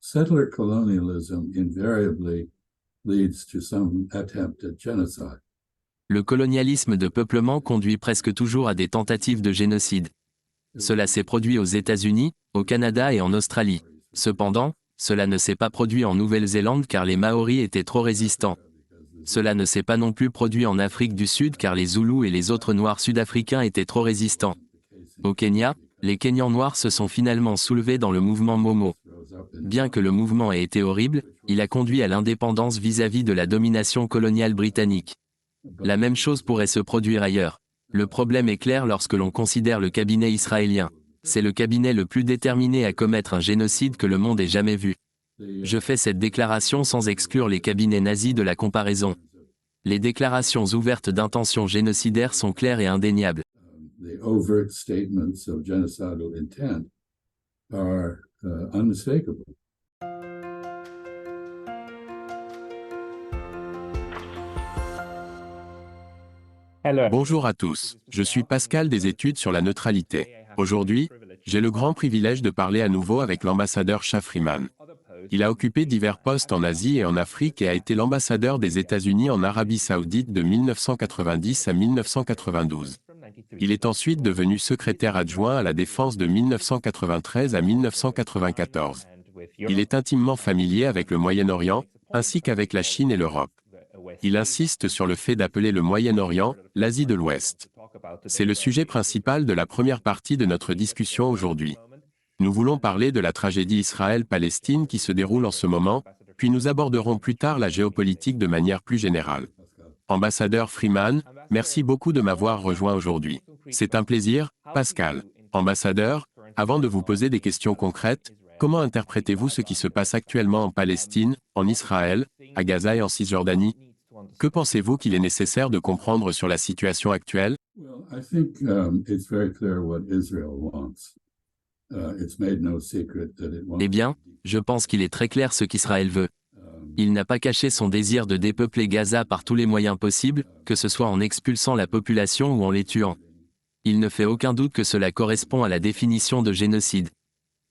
settler colonialism invariably leads to some attempt at genocide. Le colonialisme de peuplement conduit presque toujours à des tentatives de génocide. Cela s'est produit aux États-Unis, au Canada et en Australie. Cependant, cela ne s'est pas produit en Nouvelle-Zélande car les Maoris étaient trop résistants. Cela ne s'est pas non plus produit en Afrique du Sud car les Zoulous et les autres Noirs sud-africains étaient trop résistants. Au Kenya, les Kenyans noirs se sont finalement soulevés dans le mouvement Momo. Bien que le mouvement ait été horrible, il a conduit à l'indépendance vis-à-vis de la domination coloniale britannique. La même chose pourrait se produire ailleurs. Le problème est clair lorsque l'on considère le cabinet israélien. C'est le cabinet le plus déterminé à commettre un génocide que le monde ait jamais vu. Je fais cette déclaration sans exclure les cabinets nazis de la comparaison. Les déclarations ouvertes d'intention génocidaire sont claires et indéniables. The overt statements of genocidal intent are unmistakable. Bonjour à tous, je suis Pascal des études sur la neutralité. Aujourd'hui, j'ai le grand privilège de parler à nouveau avec l'ambassadeur Shah Freeman. Il a occupé divers postes en Asie et en Afrique et a été l'ambassadeur des États-Unis en Arabie Saoudite de 1990 à 1992. Il est ensuite devenu secrétaire adjoint à la Défense de 1993 à 1994. Il est intimement familier avec le Moyen-Orient, ainsi qu'avec la Chine et l'Europe. Il insiste sur le fait d'appeler le Moyen-Orient l'Asie de l'Ouest. C'est le sujet principal de la première partie de notre discussion aujourd'hui. Nous voulons parler de la tragédie Israël-Palestine qui se déroule en ce moment, puis nous aborderons plus tard la géopolitique de manière plus générale. Ambassadeur Freeman, merci beaucoup de m'avoir rejoint aujourd'hui. C'est un plaisir, Pascal. Ambassadeur, avant de vous poser des questions concrètes, comment interprétez-vous ce qui se passe actuellement en Palestine, en Israël, à Gaza et en Cisjordanie? Que pensez-vous qu'il est nécessaire de comprendre sur la situation actuelle? Well, I think it's very clear what Israel wants. It's made no secret that it wants. Eh bien, je pense qu'il est très clair ce qu'Israël veut. Il n'a pas caché son désir de dépeupler Gaza par tous les moyens possibles, que ce soit en expulsant la population ou en les tuant. Il ne fait aucun doute que cela correspond à la définition de génocide.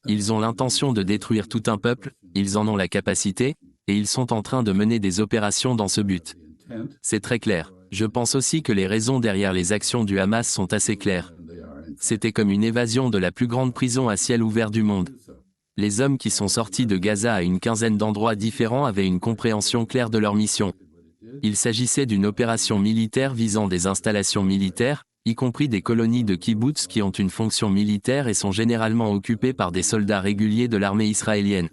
Ils ont l'intention de détruire tout un peuple, ils en ont la capacité, et ils sont en train de mener des opérations dans ce but. C'est très clair. Je pense aussi que les raisons derrière les actions du Hamas sont assez claires. C'était comme une évasion de la plus grande prison à ciel ouvert du monde. Les hommes qui sont sortis de Gaza à une quinzaine d'endroits différents avaient une compréhension claire de leur mission. Il s'agissait d'une opération militaire visant des installations militaires, y compris des colonies de kibbutz qui ont une fonction militaire et sont généralement occupées par des soldats réguliers de l'armée israélienne.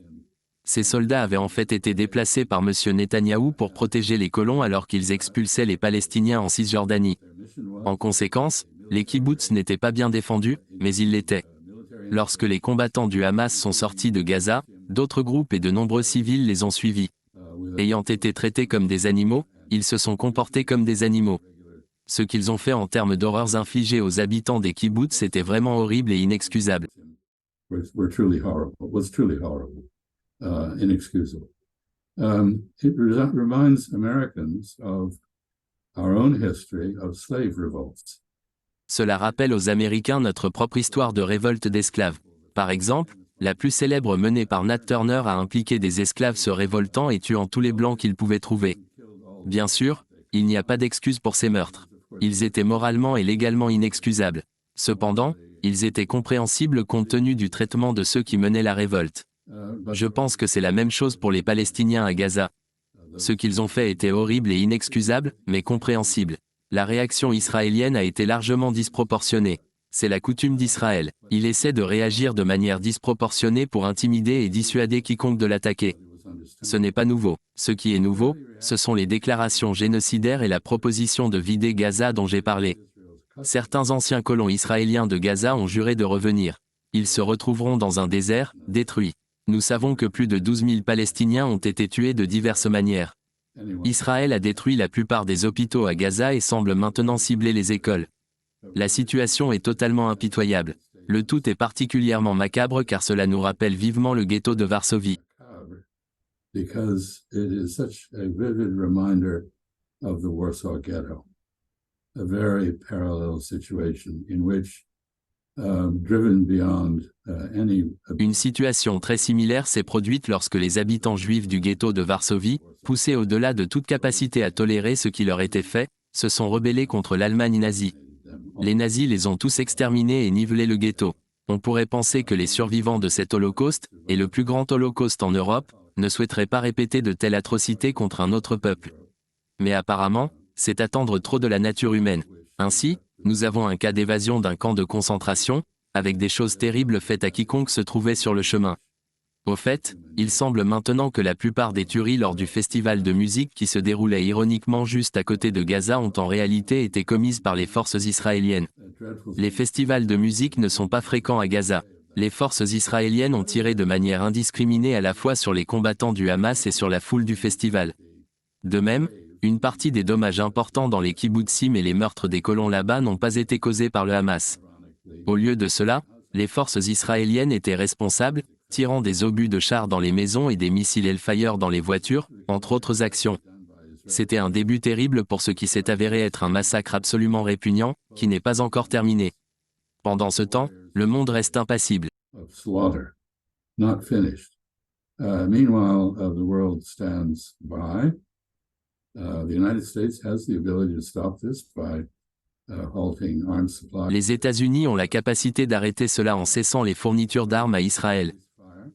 Ces soldats avaient en fait été déplacés par M. Netanyahou pour protéger les colons alors qu'ils expulsaient les Palestiniens en Cisjordanie. En conséquence, les kibbutz n'étaient pas bien défendus, mais ils l'étaient. Lorsque les combattants du Hamas sont sortis de Gaza, d'autres groupes et de nombreux civils les ont suivis. Ayant été traités comme des animaux, ils se sont comportés comme des animaux. Ce qu'ils ont fait en termes d'horreurs infligées aux habitants des kibbutz était vraiment horrible et inexcusable. Were truly horrible. Was truly horrible, inexcusable. It reminds Americans of our own history of slave revolts. Cela rappelle aux Américains notre propre histoire de révolte d'esclaves. Par exemple, la plus célèbre menée par Nat Turner a impliqué des esclaves se révoltant et tuant tous les blancs qu'ils pouvaient trouver. Bien sûr, il n'y a pas d'excuse pour ces meurtres. Ils étaient moralement et légalement inexcusables. Cependant, ils étaient compréhensibles compte tenu du traitement de ceux qui menaient la révolte. Je pense que c'est la même chose pour les Palestiniens à Gaza. Ce qu'ils ont fait était horrible et inexcusable, mais compréhensible. La réaction israélienne a été largement disproportionnée. C'est la coutume d'Israël. Il essaie de réagir de manière disproportionnée pour intimider et dissuader quiconque de l'attaquer. Ce n'est pas nouveau. Ce qui est nouveau, ce sont les déclarations génocidaires et la proposition de vider Gaza dont j'ai parlé. Certains anciens colons israéliens de Gaza ont juré de revenir. Ils se retrouveront dans un désert, détruit. Nous savons que plus de 12 000 Palestiniens ont été tués de diverses manières. Israël a détruit la plupart des hôpitaux à Gaza et semble maintenant cibler les écoles. La situation est totalement impitoyable. Le tout est particulièrement macabre car cela nous rappelle vivement le ghetto de Varsovie. Because it is such a vivid reminder of the Warsaw Ghetto, a very parallel situation in which driven beyond any. Une situation très similaire s'est produite lorsque les habitants juifs du ghetto de Varsovie, poussés au-delà de toute capacité à tolérer ce qui leur était fait, se sont rebellés contre l'Allemagne nazie. Les nazis les ont tous exterminés et nivelé le ghetto. On pourrait penser que les survivants de cet holocauste, et le plus grand holocauste en Europe, ne souhaiteraient pas répéter de telles atrocités contre un autre peuple. Mais apparemment, c'est attendre trop de la nature humaine. Ainsi, nous avons un cas d'évasion d'un camp de concentration, avec des choses terribles faites à quiconque se trouvait sur le chemin. Au fait, il semble maintenant que la plupart des tueries lors du festival de musique qui se déroulait ironiquement juste à côté de Gaza ont en réalité été commises par les forces israéliennes. Les festivals de musique ne sont pas fréquents à Gaza. Les forces israéliennes ont tiré de manière indiscriminée à la fois sur les combattants du Hamas et sur la foule du festival. De même, une partie des dommages importants dans les kibbutzim et les meurtres des colons là-bas n'ont pas été causés par le Hamas. Au lieu de cela, les forces israéliennes étaient responsables, tirant des obus de chars dans les maisons et des missiles Hellfire dans les voitures, entre autres actions. C'était un début terrible pour ce qui s'est avéré être un massacre absolument répugnant, qui n'est pas encore terminé. Pendant ce temps, le monde reste impassible. Not finished. Meanwhile, the world stands by. The United States has the ability to stop this by halting arms supply. Les États-Unis ont la capacité d'arrêter cela en cessant les fournitures d'armes à Israël.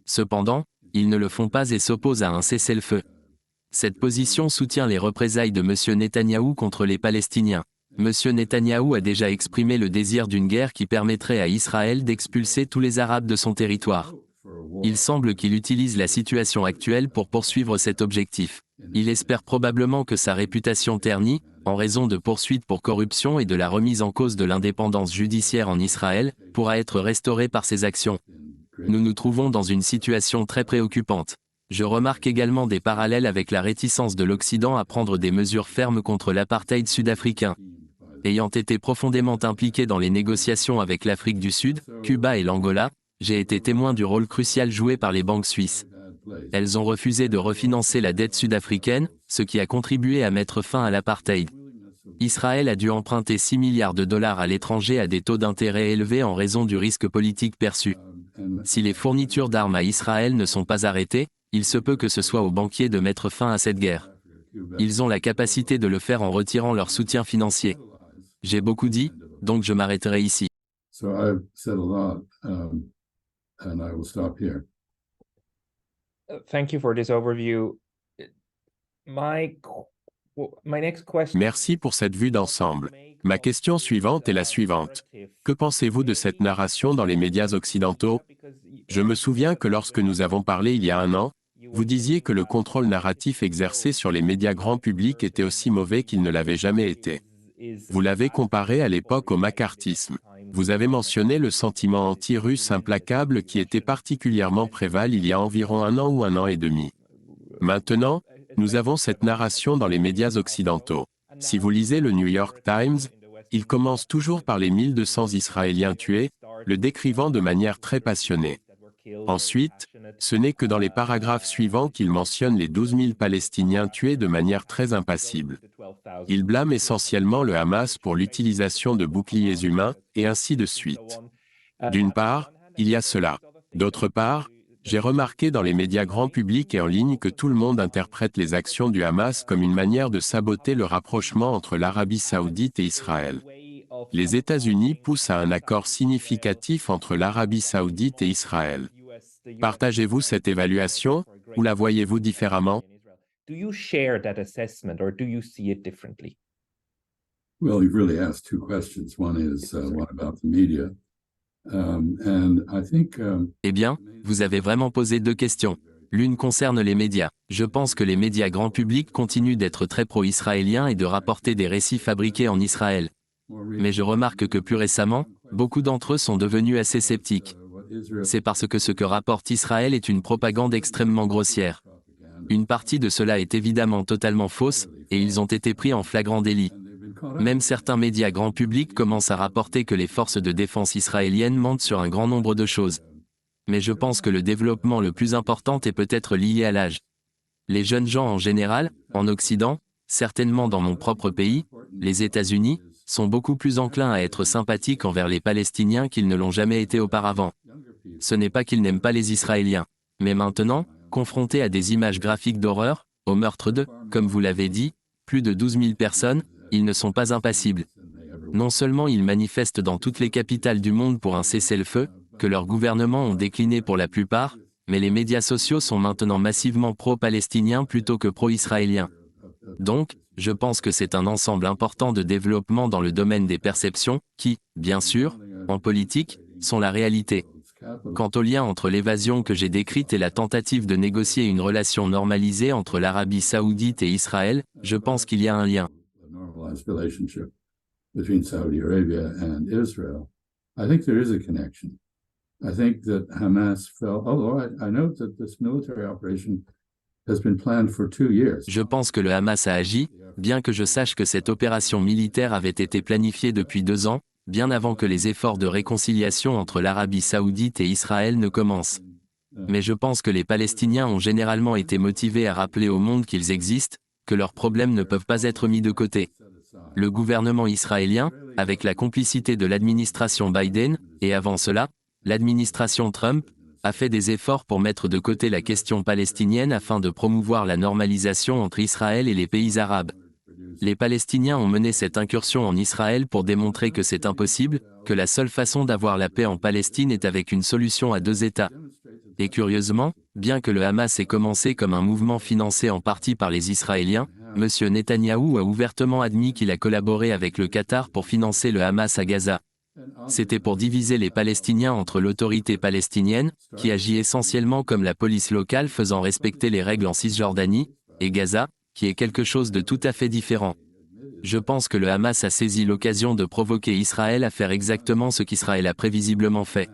Cependant, ils ne le font pas et s'opposent à un cessez-le-feu. Cette position soutient les représailles de M. Netanyahou contre les Palestiniens. M. Netanyahou a déjà exprimé le désir d'une guerre qui permettrait à Israël d'expulser tous les Arabes de son territoire. Il semble qu'il utilise la situation actuelle pour poursuivre cet objectif. Il espère probablement que sa réputation ternie, en raison de poursuites pour corruption et de la remise en cause de l'indépendance judiciaire en Israël, pourra être restaurée par ses actions. Nous nous trouvons dans une situation très préoccupante. Je remarque également des parallèles avec la réticence de l'Occident à prendre des mesures fermes contre l'apartheid sud-africain. Ayant été profondément impliqué dans les négociations avec l'Afrique du Sud, Cuba et l'Angola, j'ai été témoin du rôle crucial joué par les banques suisses. Elles ont refusé de refinancer la dette sud-africaine, ce qui a contribué à mettre fin à l'apartheid. Israël a dû emprunter 6 milliards de dollars à l'étranger à des taux d'intérêt élevés en raison du risque politique perçu. Si les fournitures d'armes à Israël ne sont pas arrêtées, il se peut que ce soit aux banquiers de mettre fin à cette guerre. Ils ont la capacité de le faire en retirant leur soutien financier. J'ai beaucoup dit, donc je m'arrêterai ici. So I've said a lot, and I will stop here. Thank you for this overview. My next question. Merci pour cette vue d'ensemble. Ma question suivante est la suivante. Que pensez-vous de cette narration dans les médias occidentaux? Je me souviens que lorsque nous avons parlé il y a un an, vous disiez que le contrôle narratif exercé sur les médias grand public était aussi mauvais qu'il ne l'avait jamais été. Vous l'avez comparé à l'époque au macartisme. Vous avez mentionné le sentiment anti-russe implacable qui était particulièrement préval il y a environ un an ou un an et demi. Maintenant, nous avons cette narration dans les médias occidentaux. Si vous lisez le New York Times, il commence toujours par les 1200 Israéliens tués, le décrivant de manière très passionnée. Ensuite, ce n'est que dans les paragraphes suivants qu'il mentionne les 12 000 Palestiniens tués de manière très impassible. Il blâme essentiellement le Hamas pour l'utilisation de boucliers humains, et ainsi de suite. D'une part, il y a cela. D'autre part, j'ai remarqué dans les médias grand public et en ligne que tout le monde interprète les actions du Hamas comme une manière de saboter le rapprochement entre l'Arabie saoudite et Israël. Les États-Unis poussent à un accord significatif entre l'Arabie saoudite et Israël. Partagez-vous cette évaluation, ou la voyez-vous différemment? Do you share that assessment or do you see it differently? Well, you've really asked two questions. One is what about the media? And I think. Eh bien, vous avez vraiment posé deux questions. L'une concerne les médias. Je pense que les médias grand public continuent d'être très pro-israéliens et de rapporter des récits fabriqués en Israël. Mais je remarque que plus récemment, beaucoup d'entre eux sont devenus assez sceptiques. C'est parce que ce que rapporte Israël est une propagande extrêmement grossière. Une partie de cela est évidemment totalement fausse, et ils ont été pris en flagrant délit. Même certains médias grand public commencent à rapporter que les forces de défense israéliennes mentent sur un grand nombre de choses. Mais je pense que le développement le plus important est peut-être lié à l'âge. Les jeunes gens en général, en Occident, certainement dans mon propre pays, les États-Unis, sont beaucoup plus enclins à être sympathiques envers les Palestiniens qu'ils ne l'ont jamais été auparavant. Ce n'est pas qu'ils n'aiment pas les Israéliens. Mais maintenant, confrontés à des images graphiques d'horreur, au meurtre de, comme vous l'avez dit, plus de 12 000 personnes, ils ne sont pas impassibles. Non seulement ils manifestent dans toutes les capitales du monde pour un cessez-le-feu, que leurs gouvernements ont décliné pour la plupart, mais les médias sociaux sont maintenant massivement pro-palestiniens plutôt que pro-israéliens. Donc, je pense que c'est un ensemble important de développement dans le domaine des perceptions, qui, bien sûr, en politique, sont la réalité. Quant au lien entre l'évasion que j'ai décrite et la tentative de négocier une relation normalisée entre l'Arabie saoudite et Israël, je pense qu'il y a un lien. Between Saudi Arabia and Israel, I think there is a connection. I think that Hamas felt, although I note that this military operation has been planned for 2 years. Je pense que le Hamas a agi, bien que je sache que cette opération militaire avait été planifiée depuis 2 ans, bien avant que les efforts de réconciliation entre l'Arabie saoudite et Israël ne commencent. Mais je pense que les Palestiniens ont généralement été motivés à rappeler au monde qu'ils existent, que leurs problèmes ne peuvent pas être mis de côté. Le gouvernement israélien, avec la complicité de l'administration Biden, et avant cela, l'administration Trump, a fait des efforts pour mettre de côté la question palestinienne afin de promouvoir la normalisation entre Israël et les pays arabes. Les Palestiniens ont mené cette incursion en Israël pour démontrer que c'est impossible, que la seule façon d'avoir la paix en Palestine est avec une solution à 2 États. Et curieusement, bien que le Hamas ait commencé comme un mouvement financé en partie par les Israéliens, M. Netanyahou a ouvertement admis qu'il a collaboré avec le Qatar pour financer le Hamas à Gaza. C'était pour diviser les Palestiniens entre l'autorité palestinienne, qui agit essentiellement comme la police locale faisant respecter les règles en Cisjordanie, et Gaza, qui est quelque chose de tout à fait différent. Je pense que le Hamas a saisi l'occasion de provoquer Israël à faire exactement ce qu'Israël a prévisiblement fait.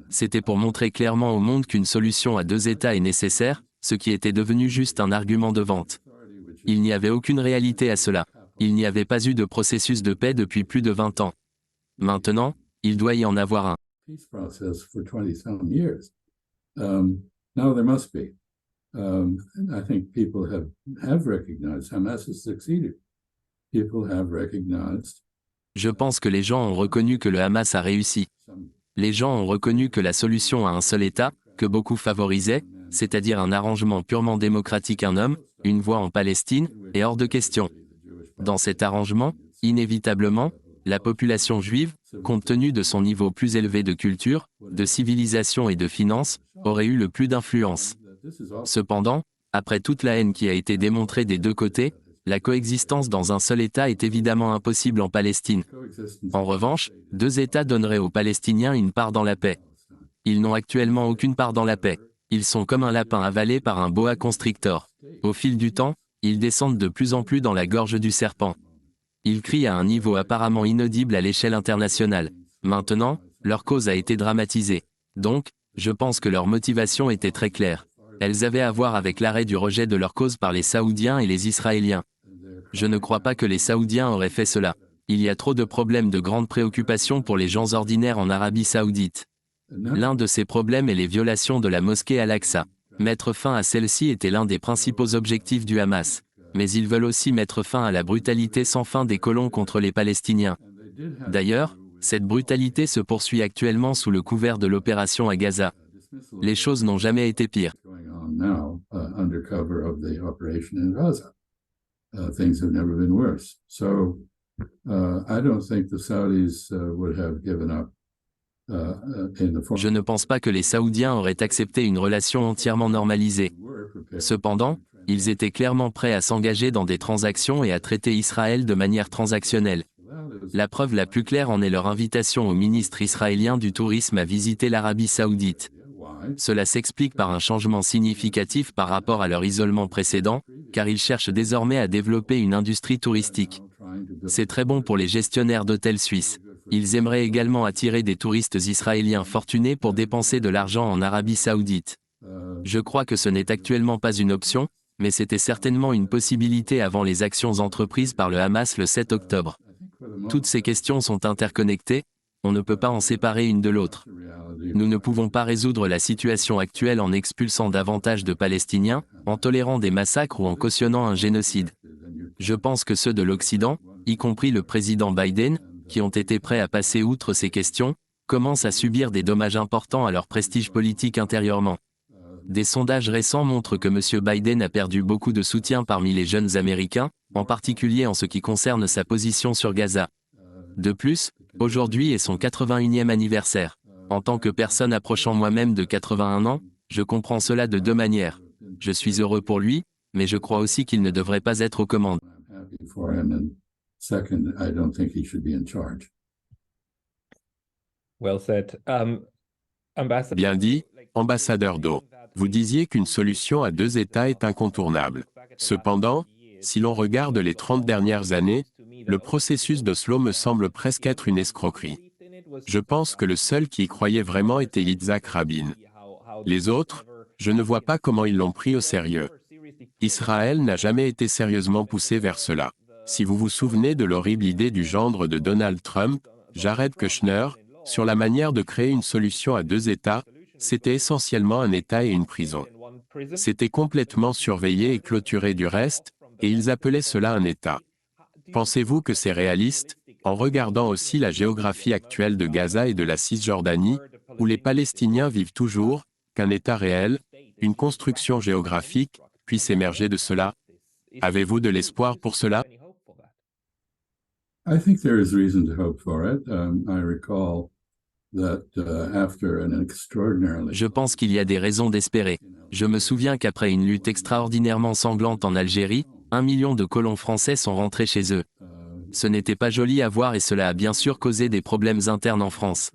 C'était pour montrer clairement au monde qu'une solution à 2 États est nécessaire, ce qui était devenu juste un argument de vente. Il n'y avait aucune réalité à cela. Il n'y avait pas eu de processus de paix depuis plus de 20 ans. Maintenant, il doit y en avoir un. Peace process for 20-some years. Now there must be. I think people have recognized Hamas has succeeded. People have recognized. Je pense que les gens ont reconnu que le Hamas a réussi. Les gens ont reconnu que la solution à un seul État, que beaucoup favorisaient, c'est-à-dire un arrangement purement démocratique, un homme, une voix en Palestine, est hors de question. Dans cet arrangement, inévitablement, la population juive, compte tenu de son niveau plus élevé de culture, de civilisation et de finances, aurait eu le plus d'influence. Cependant, après toute la haine qui a été démontrée des 2 côtés, la coexistence dans un seul État est évidemment impossible en Palestine. En revanche, 2 États donneraient aux Palestiniens une part dans la paix. Ils n'ont actuellement aucune part dans la paix. Ils sont comme un lapin avalé par un boa constrictor. Au fil du temps, ils descendent de plus en plus dans la gorge du serpent. Ils crient à un niveau apparemment inaudible à l'échelle internationale. Maintenant, leur cause a été dramatisée. Donc, je pense que leur motivation était très claire. Elles avaient à voir avec l'arrêt du rejet de leur cause par les Saoudiens et les Israéliens. Je ne crois pas que les Saoudiens auraient fait cela. Il y a trop de problèmes de grande préoccupation pour les gens ordinaires en Arabie saoudite. L'un de ces problèmes est les violations de la mosquée Al-Aqsa. Mettre fin à celle-ci était l'un des principaux objectifs du Hamas. Mais ils veulent aussi mettre fin à la brutalité sans fin des colons contre les Palestiniens. D'ailleurs, cette brutalité se poursuit actuellement sous le couvert de l'opération à Gaza. Les choses n'ont jamais été pires. Things have never been worse. So I don't think the Saudis would have given up. Je ne pense pas que les Saoudiens auraient accepté une relation entièrement normalisée. Cependant, ils étaient clairement prêts à s'engager dans des transactions et à traiter Israël de manière transactionnelle. La preuve la plus claire en est leur invitation au ministre israélien du tourisme à visiter l'Arabie saoudite. Cela s'explique par un changement significatif par rapport à leur isolement précédent, car ils cherchent désormais à développer une industrie touristique. C'est très bon pour les gestionnaires d'hôtels suisses. Ils aimeraient également attirer des touristes israéliens fortunés pour dépenser de l'argent en Arabie saoudite. Je crois que ce n'est actuellement pas une option, mais c'était certainement une possibilité avant les actions entreprises par le Hamas le 7 octobre. Toutes ces questions sont interconnectées, on ne peut pas en séparer une de l'autre. Nous ne pouvons pas résoudre la situation actuelle en expulsant davantage de Palestiniens, en tolérant des massacres ou en cautionnant un génocide. Je pense que ceux de l'Occident, y compris le président Biden, qui ont été prêts à passer outre ces questions, commencent à subir des dommages importants à leur prestige politique intérieurement. Des sondages récents montrent que M. Biden a perdu beaucoup de soutien parmi les jeunes Américains, en particulier en ce qui concerne sa position sur Gaza. De plus, aujourd'hui est son 81e anniversaire. En tant que personne approchant moi-même de 81 ans, je comprends cela de deux manières. Je suis heureux pour lui, mais je crois aussi qu'il ne devrait pas être aux commandes. happy for him, and second, I don't think he should be in charge. Well said. Ambassador. Bien dit, ambassadeur Do. Vous disiez qu'une solution à deux États est incontournable. Cependant, si l'on regarde les 30 dernières années, le processus d'Oslo me semble presque être une escroquerie. Je pense que le seul qui y croyait vraiment était Yitzhak Rabin. Les autres, je ne vois pas comment ils l'ont pris au sérieux. Israël n'a jamais été sérieusement poussé vers cela. Si vous vous souvenez de l'horrible idée du gendre de Donald Trump, Jared Kushner, sur la manière de créer une solution à deux États, c'était essentiellement un État et une prison. C'était complètement surveillé et clôturé du reste, et ils appelaient cela un État. Pensez-vous que c'est réaliste, en regardant aussi la géographie actuelle de Gaza et de la Cisjordanie, où les Palestiniens vivent toujours, qu'un État réel, une construction géographique, puisse émerger de cela? Avez-vous de l'espoir pour cela? I think there is reason to hope for it. I recall that after an extraordinarily Je pense qu'il y a des raisons d'espérer. Je me souviens qu'après une lutte extraordinairement sanglante en Algérie, 1 million de colons français sont rentrés chez eux. Ce n'était pas joli à voir et cela a bien sûr causé des problèmes internes en France.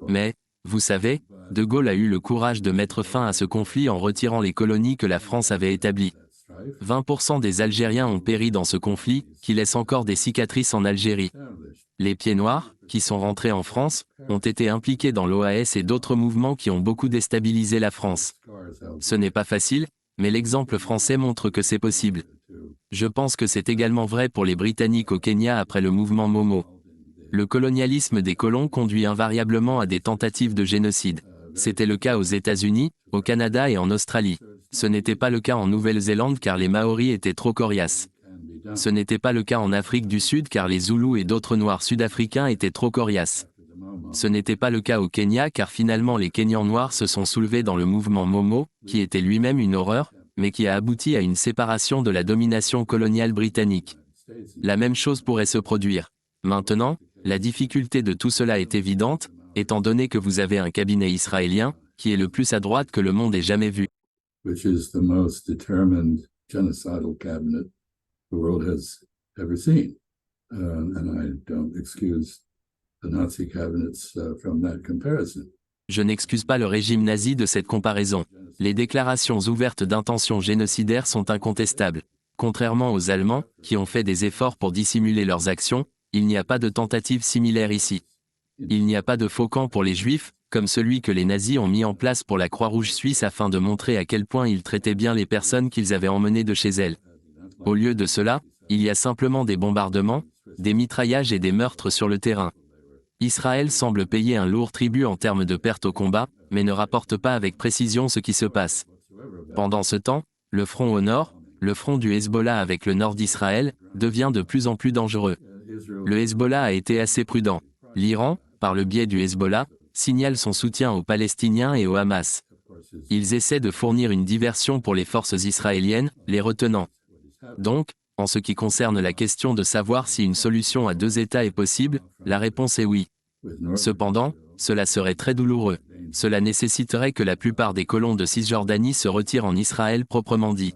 Mais, vous savez, De Gaulle a eu le courage de mettre fin à ce conflit en retirant les colonies que la France avait établies. 20% des Algériens ont péri dans ce conflit, qui laisse encore des cicatrices en Algérie. Les Pieds Noirs, qui sont rentrés en France, ont été impliqués dans l'OAS et d'autres mouvements qui ont beaucoup déstabilisé la France. Ce n'est pas facile, mais l'exemple français montre que c'est possible. Je pense que c'est également vrai pour les Britanniques au Kenya après le mouvement Momo. Le colonialisme des colons conduit invariablement à des tentatives de génocide. C'était le cas aux États-Unis, au Canada et en Australie. Ce n'était pas le cas en Nouvelle-Zélande car les Maoris étaient trop coriaces. Ce n'était pas le cas en Afrique du Sud car les Zoulous et d'autres Noirs sud-africains étaient trop coriaces. Ce n'était pas le cas au Kenya car finalement les Kenyans noirs se sont soulevés dans le mouvement Momo, qui était lui-même une horreur, mais qui a abouti à une séparation de la domination coloniale britannique. La même chose pourrait se produire. Maintenant, la difficulté de tout cela est évidente, étant donné que vous avez un cabinet israélien, qui est le plus à droite que le monde ait jamais vu. which is the most determined genocidal cabinet the world has ever seen. And I don't excuse the Nazi cabinets from that comparison. Je n'excuse pas le régime nazi de cette comparaison. Les déclarations ouvertes d'intention génocidaire sont incontestables. Contrairement aux Allemands, qui ont fait des efforts pour dissimuler leurs actions, il n'y a pas de tentative similaire ici. Il n'y a pas de faux camp pour les Juifs, comme celui que les nazis ont mis en place pour la Croix-Rouge suisse afin de montrer à quel point ils traitaient bien les personnes qu'ils avaient emmenées de chez elles. Au lieu de cela, il y a simplement des bombardements, des mitraillages et des meurtres sur le terrain. Israël semble payer un lourd tribut en termes de pertes au combat, mais ne rapporte pas avec précision ce qui se passe. Pendant ce temps, le front au nord, le front du Hezbollah avec le nord d'Israël, devient de plus en plus dangereux. Le Hezbollah a été assez prudent. L'Iran, par le biais du Hezbollah, signale son soutien aux Palestiniens et au Hamas. Ils essaient de fournir une diversion pour les forces israéliennes, les retenant. Donc, en ce qui concerne la question de savoir si une solution à deux États est possible, la réponse est oui. Cependant, cela serait très douloureux. Cela nécessiterait que la plupart des colons de Cisjordanie se retirent en Israël proprement dit.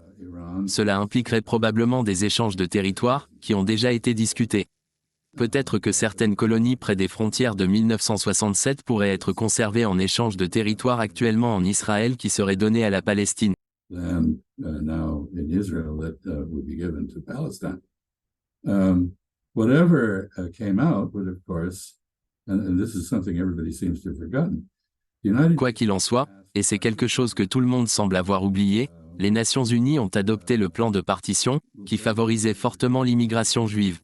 Cela impliquerait probablement des échanges de territoires, qui ont déjà été discutés. Peut-être que certaines colonies près des frontières de 1967 pourraient être conservées en échange de territoires actuellement en Israël qui seraient donnés à la Palestine. Than now in Israel that would be given to Palestine. Whatever came out would, of course, and this is something everybody seems to have forgotten. The United Quoi qu'il en soit, et c'est quelque chose que tout le monde semble avoir oublié, les Nations Unies ont adopté le plan de partition, qui favorisait fortement l'immigration juive.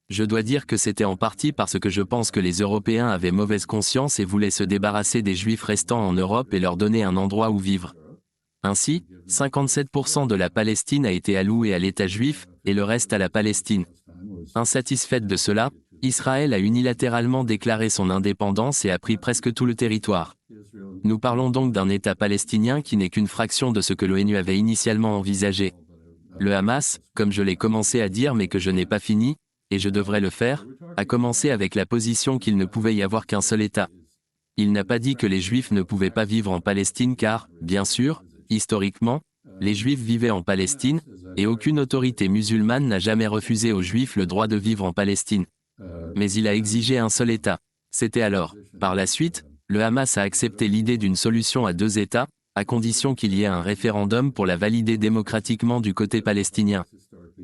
Je dois dire que c'était en partie parce que je pense que les Européens avaient mauvaise conscience et voulaient se débarrasser des Juifs restants en Europe et leur donner un endroit où vivre. Ainsi, 57% de la Palestine a été allouée à l'État juif, et le reste à la Palestine. Insatisfaite de cela, Israël a unilatéralement déclaré son indépendance et a pris presque tout le territoire. Nous parlons donc d'un État palestinien qui n'est qu'une fraction de ce que l'ONU avait initialement envisagé. Le Hamas, comme je l'ai commencé à dire mais que je n'ai pas fini, et je devrais le faire, a commencé avec la position qu'il ne pouvait y avoir qu'un seul État. Il n'a pas dit que les Juifs ne pouvaient pas vivre en Palestine car, bien sûr, historiquement, les Juifs vivaient en Palestine, et aucune autorité musulmane n'a jamais refusé aux Juifs le droit de vivre en Palestine. Mais il a exigé un seul État. C'était alors. Par la suite, le Hamas a accepté l'idée d'une solution à deux États, à condition qu'il y ait un référendum pour la valider démocratiquement du côté palestinien.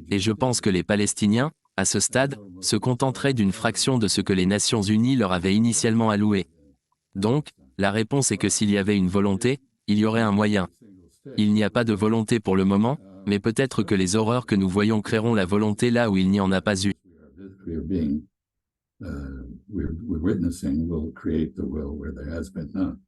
Et je pense que les Palestiniens, à ce stade, se contenteraient d'une fraction de ce que les Nations Unies leur avaient initialement alloué. Donc, la réponse est que s'il y avait une volonté, il y aurait un moyen. Il n'y a pas de volonté pour le moment, mais peut-être que les horreurs que nous voyons créeront la volonté là où il n'y en a pas eu. We're witnessing will create the will where there has been none.